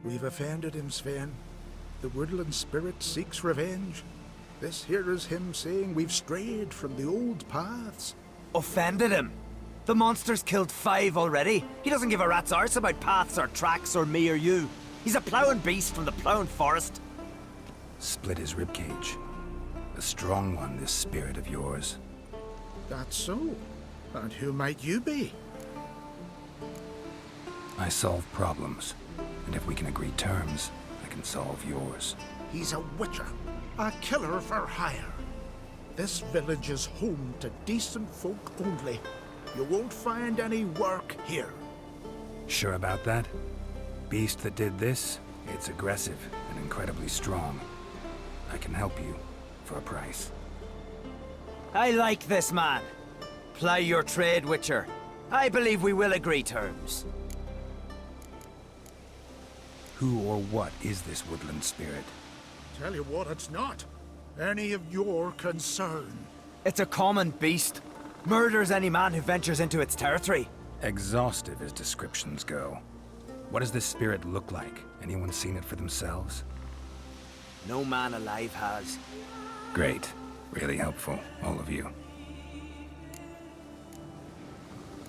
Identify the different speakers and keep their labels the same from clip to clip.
Speaker 1: We've offended him, Sven. The woodland spirit seeks revenge. This here is him saying we've strayed from the old paths.
Speaker 2: Offended him? The monster's killed 5 already. He doesn't give a rat's arse about paths or tracks or me or you. He's a ploughing beast from the ploughing forest.
Speaker 3: Split his ribcage. A strong one, this spirit of yours.
Speaker 1: That's so. And who might you be?
Speaker 3: I solve problems. And if we can agree terms, I can solve yours.
Speaker 1: He's a witcher. A killer for hire. This village is home to decent folk only. You won't find any work here.
Speaker 3: Sure about that? Beast that did this, it's aggressive and incredibly strong. I can help you for a price.
Speaker 2: I like this man. Ply your trade, Witcher. I believe we will agree terms.
Speaker 3: Who or what is this woodland spirit?
Speaker 1: Tell you what, it's not any of your concern.
Speaker 2: It's a common beast. Murders any man who ventures into its territory.
Speaker 3: Exhaustive as descriptions go. What does this spirit look like? Anyone seen it for themselves?
Speaker 2: No man alive has.
Speaker 3: Great. Really helpful, all of you.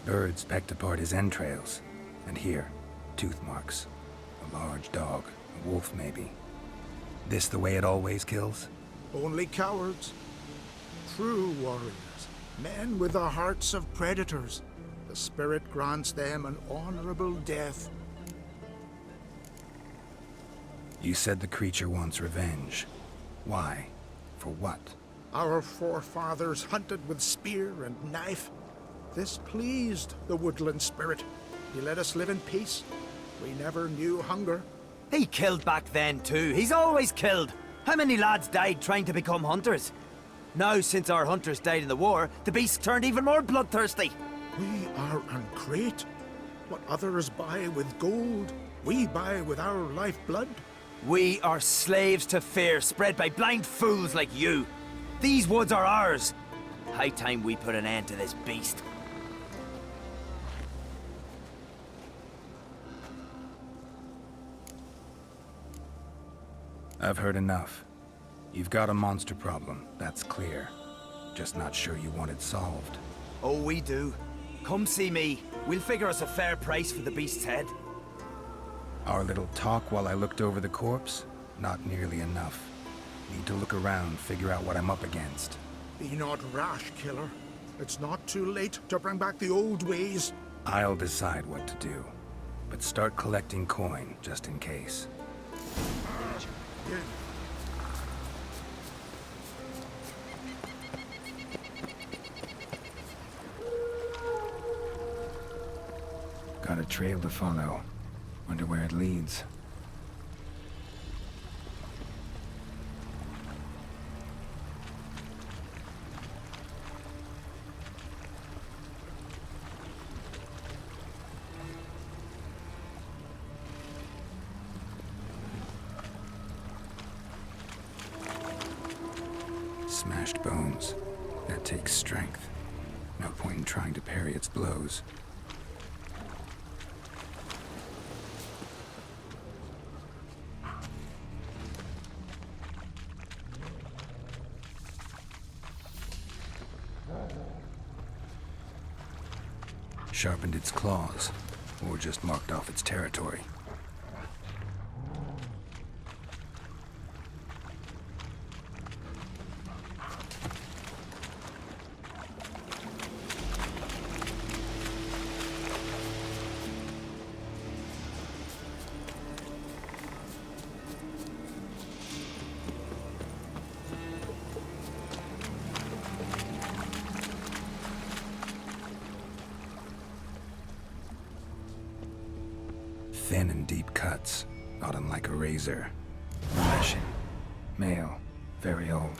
Speaker 3: Birds pecked apart his entrails. And here, tooth marks. A large dog, a wolf maybe. This the way it always kills?
Speaker 1: Only cowards. True warriors. Men with the hearts of predators. The spirit grants them an honorable death.
Speaker 3: You said the creature wants revenge. Why? For what?
Speaker 1: Our forefathers hunted with spear and knife. This pleased the woodland spirit. He let us live in peace. We never knew hunger.
Speaker 2: He killed back then too. He's always killed. How many lads died trying to become hunters? Now, since our hunters died in the war, the beast turned even more bloodthirsty.
Speaker 1: We are uncreate. What others buy with gold, we buy with our lifeblood.
Speaker 2: We are slaves to fear spread by blind fools like you. These woods are ours. High time we put an end to this beast.
Speaker 3: I've heard enough. You've got a monster problem, that's clear. Just not sure you want it solved.
Speaker 2: Oh, we do. Come see me. We'll figure us a fair price for the beast's head.
Speaker 3: Our little talk while I looked over the corpse? Not nearly enough. Need to look around, figure out what I'm up against.
Speaker 1: Be not rash, killer. It's not too late to bring back the old ways.
Speaker 3: I'll decide what to do. But start collecting coin, just in case.
Speaker 1: Yeah.
Speaker 3: Got a trail to follow. Wonder where it leads. Smashed bones. That takes strength. No point in trying to parry its blows. Sharpened its claws, or just marked off its territory. Thin and deep cuts, not unlike a razor. Flashing. Male. Very old.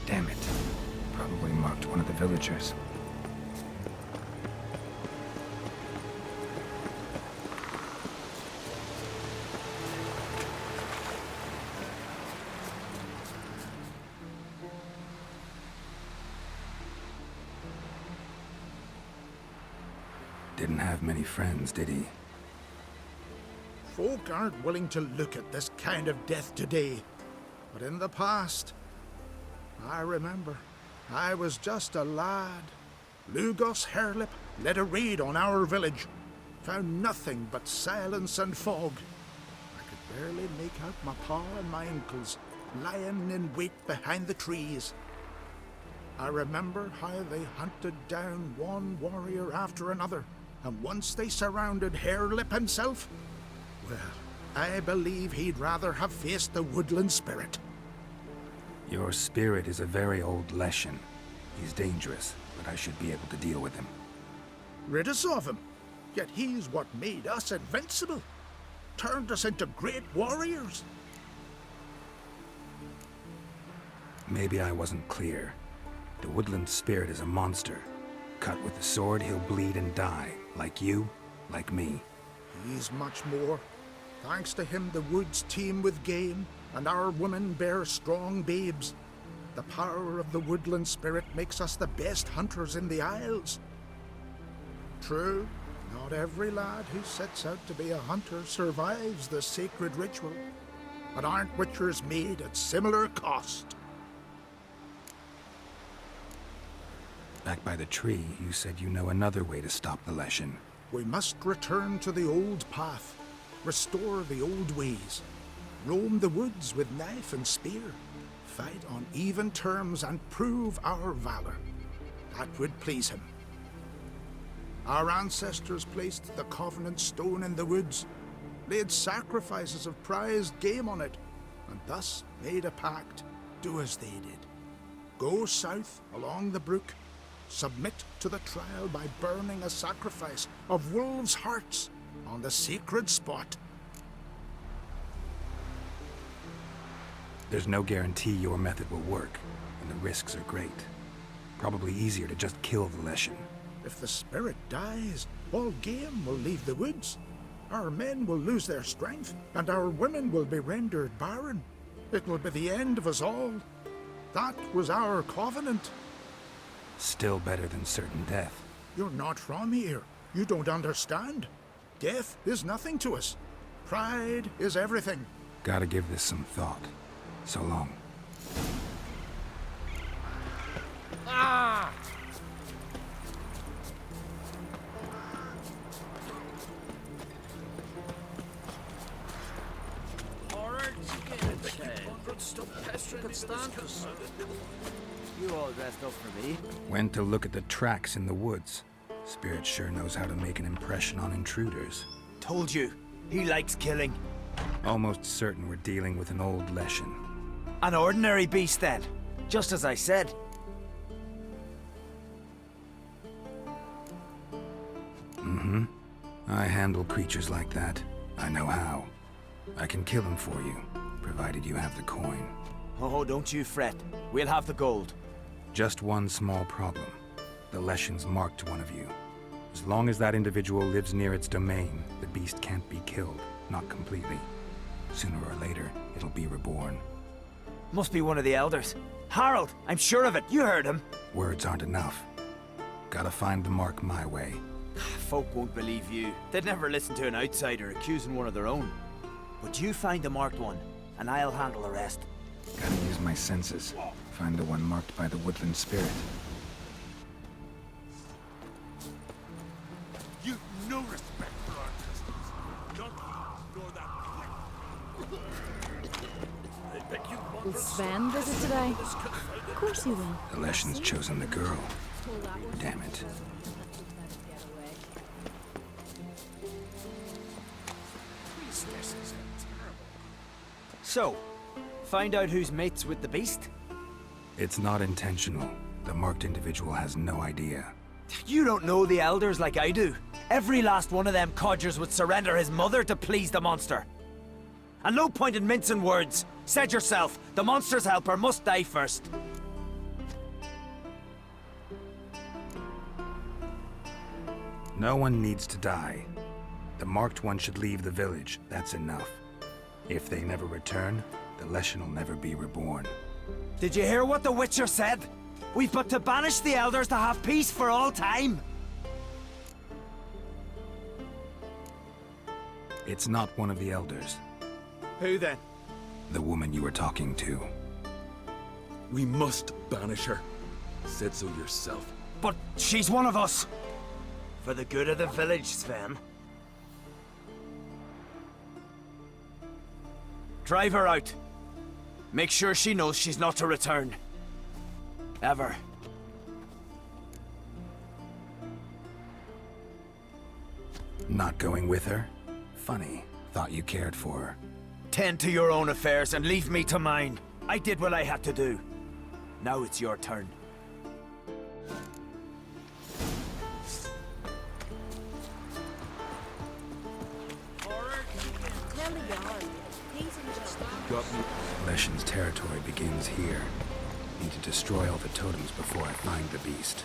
Speaker 3: Damn it. Probably marked one of the villagers. Didn't have many friends, did he?
Speaker 1: Folk aren't willing to look at this kind of death today. But in the past, I remember, I was just a lad. Lugos Hairlip led a raid on our village. Found nothing but silence and fog. I could barely make out my pa and my uncles lying in wait behind the trees. I remember how they hunted down one warrior after another, and once they surrounded Hairlip himself, well, I believe he'd rather have faced the woodland spirit.
Speaker 3: Your spirit is a very old Leshen. He's dangerous, but I should be able to deal with him.
Speaker 1: Rid us of him. Yet he's what made us invincible. Turned us into great warriors.
Speaker 3: Maybe I wasn't clear. The woodland spirit is a monster. Cut with the sword, he'll bleed and die. Like you, like me.
Speaker 1: He's much more. Thanks to him, the woods teem with game, and our women bear strong babes. The power of the woodland spirit makes us the best hunters in the Isles. True, not every lad who sets out to be a hunter survives the sacred ritual, but aren't witchers made at similar cost?
Speaker 3: Back by the tree, you said you know another way to stop the Leshen.
Speaker 1: We must return to the old path, restore the old ways, roam the woods with knife and spear, fight on even terms and prove our valor. That would please him. Our ancestors placed the Covenant Stone in the woods, laid sacrifices of prized game on it, and thus made a pact, do as they did. Go south along the brook, submit to the trial by burning a sacrifice of wolves' hearts on the sacred spot.
Speaker 3: There's no guarantee your method will work, and the risks are great. Probably easier to just kill the Leshen.
Speaker 1: If the spirit dies, all game will leave the woods. Our men will lose their strength, and our women will be rendered barren. It will be the end of us all. That was our covenant.
Speaker 3: Still better than certain death.
Speaker 1: You're not from here. You don't understand. Death is nothing to us. Pride is everything.
Speaker 3: Gotta give this some thought. So long.
Speaker 1: Ah!
Speaker 2: You all dressed up for me?
Speaker 3: Went to look at the tracks in the woods. Spirit sure knows how to make an impression on intruders.
Speaker 2: Told you, he likes killing.
Speaker 3: Almost certain we're dealing with an old Leshen.
Speaker 2: An ordinary beast then, just as I said.
Speaker 3: Mm-hmm. I handle creatures like that. I know how. I can kill them for you, provided you have the coin.
Speaker 2: Oh, don't you fret. We'll have the gold.
Speaker 3: Just one small problem. The Leshen's marked one of you. As long as that individual lives near its domain, the beast can't be killed. Not completely. Sooner or later, it'll be reborn.
Speaker 2: Must be one of the elders. Harold, I'm sure of it. You heard him.
Speaker 3: Words aren't enough. Gotta find the mark my way.
Speaker 2: Folk won't believe you. They'd never listen to an outsider accusing one of their own. But you find the marked one, and I'll handle the rest.
Speaker 3: Gotta use my senses. Find the one marked by the woodland spirit.
Speaker 4: You've no respect for our customs. None nor that plate. I beg you,
Speaker 5: Will Sven visit today? Of course he will.
Speaker 3: The Leshen's chosen the girl. Damn it.
Speaker 2: So, find out who's mates with the beast?
Speaker 3: It's not intentional. The marked individual has no idea.
Speaker 2: You don't know the elders like I do. Every last one of them codgers would surrender his mother to please the monster. And no point in mincing words. Said yourself, the monster's helper must die first.
Speaker 3: No one needs to die. The marked one should leave the village. That's enough. If they never return, the Leshen will never be reborn.
Speaker 2: Did you hear what the Witcher said? We've but to banish the elders to have peace for all time.
Speaker 3: It's not one of the elders.
Speaker 2: Who then?
Speaker 3: The woman you were talking to.
Speaker 4: We must banish her. Said so yourself.
Speaker 2: But she's one of us. For the good of the village, Sven. Drive her out. Make sure she knows she's not to return. Ever.
Speaker 3: Not going with her? Funny. Thought you cared for her.
Speaker 2: Tend to your own affairs and leave me to mine. I did what I had to do. Now it's your turn.
Speaker 4: Got me.
Speaker 3: Leshen's territory begins here. Need to destroy all the totems before I find the beast.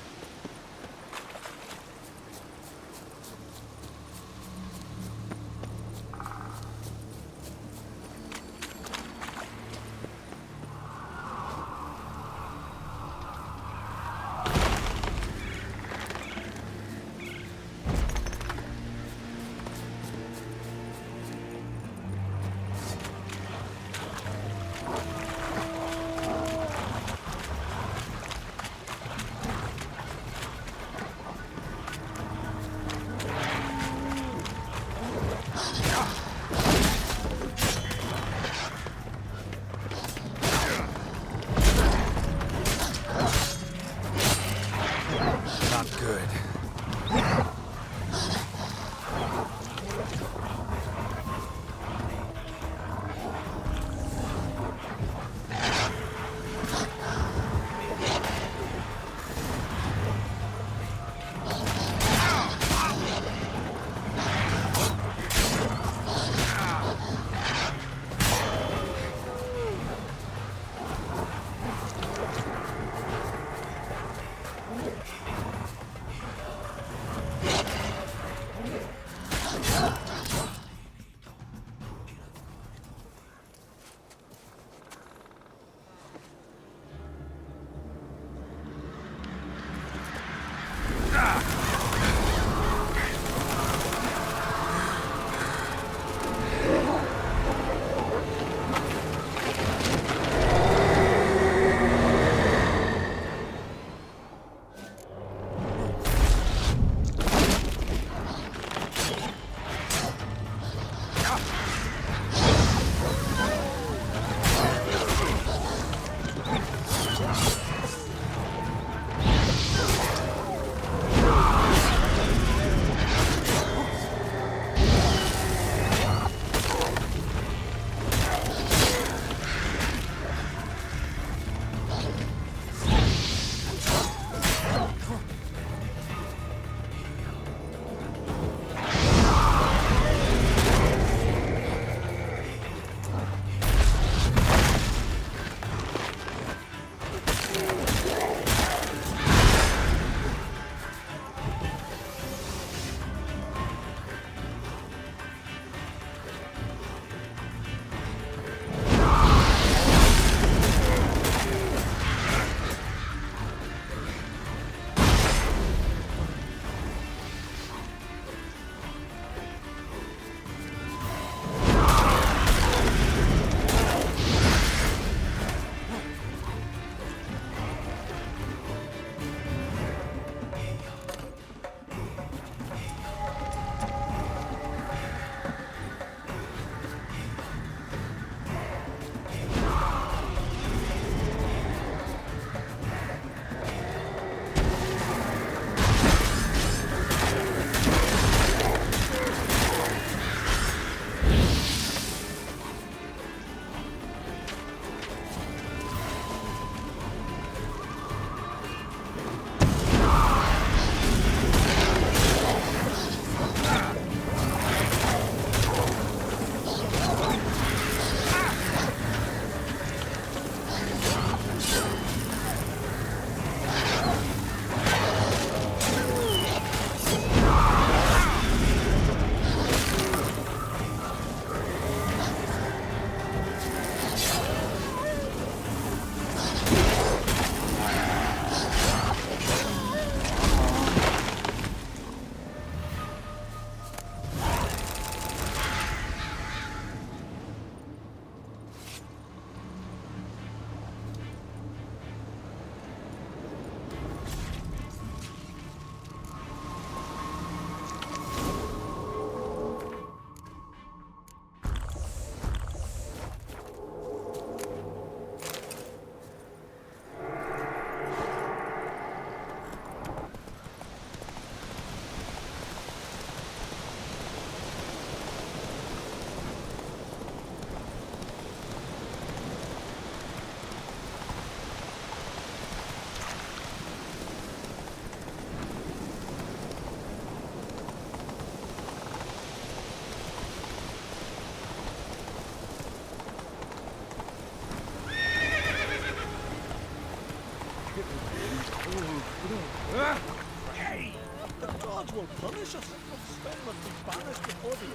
Speaker 4: Hey! The gods will punish us. Spell must be banished before the...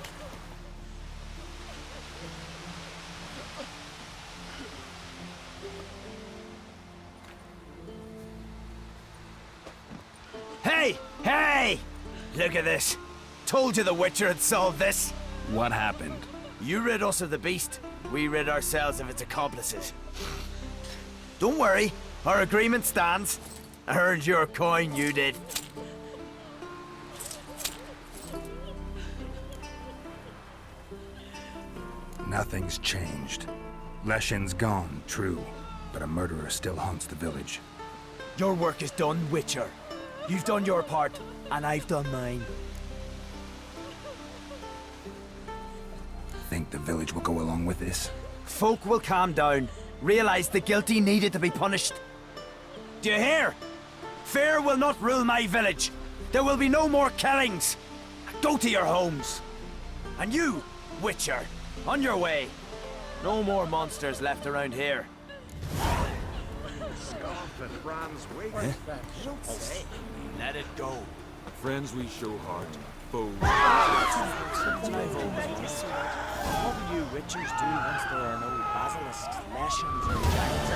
Speaker 2: Hey! Hey! Look at this. Told you the Witcher had solved this.
Speaker 3: What happened?
Speaker 2: You rid us of the beast. We rid ourselves of its accomplices. Don't worry. Our agreement stands. I earned your coin, you did.
Speaker 3: Nothing's changed. Leshin's gone, true, but a murderer still haunts the village.
Speaker 2: Your work is done, Witcher. You've done your part, and I've done mine.
Speaker 3: Think the village will go along with this?
Speaker 2: Folk will calm down, realize the guilty needed to be punished. Do you hear? Fear will not rule my village. There will be no more killings. Go to your homes. And you, Witcher, on your way. No more monsters left around here. Let it go.
Speaker 6: Friends we show heart, foes.
Speaker 7: What will you Witchers do once there are no basilisks, lashings, or giants?